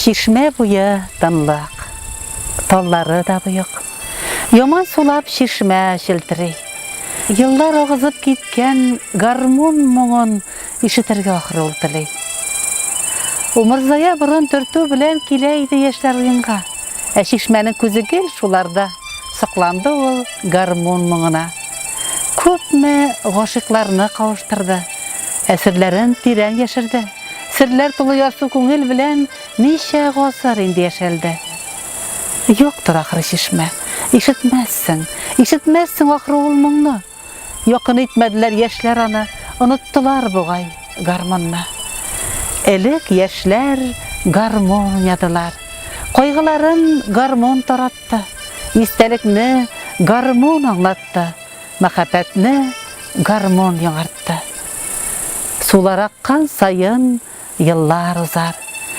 Şişme buyu tınlıq, talları da buyuk. Yaman sulap şişme şiltiri. Yıllar oğuzıp gitken garmon muğun işitirge ahır oltili. Umurzaya burun türtü bilen kileydi yaşlar uyunga. Şişmenin közü gel şularda sıklandı ol garmon muğuna. Köpme goşıklarını kavuşturdu. Esirlerin tiren yaşırdı. Sirler tulu yarsı köngül bilen nice gosar indi yaşaldı. Yoktur ahırı şişme. İşitmezsin ahırı olmağını. Yakın etmediler yaşlar anı, unuttular buğay garmonunu. Elik yaşlar garmon yadılar. Koyguların garmon tarattı. İstelikni garmon anlattı. Muhabbetni garmon yaڭarttı. Sular akkan sayın yıllar uzar.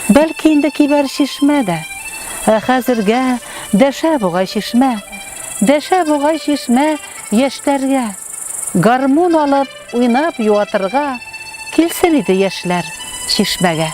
Belki indi kiber şişme de. Hazırga deşe buğay şişme. Deşe buğay şişme yaşlarga. Garmon alıp oynap yuvatırga. Kilsin idi yaşlar şişmege.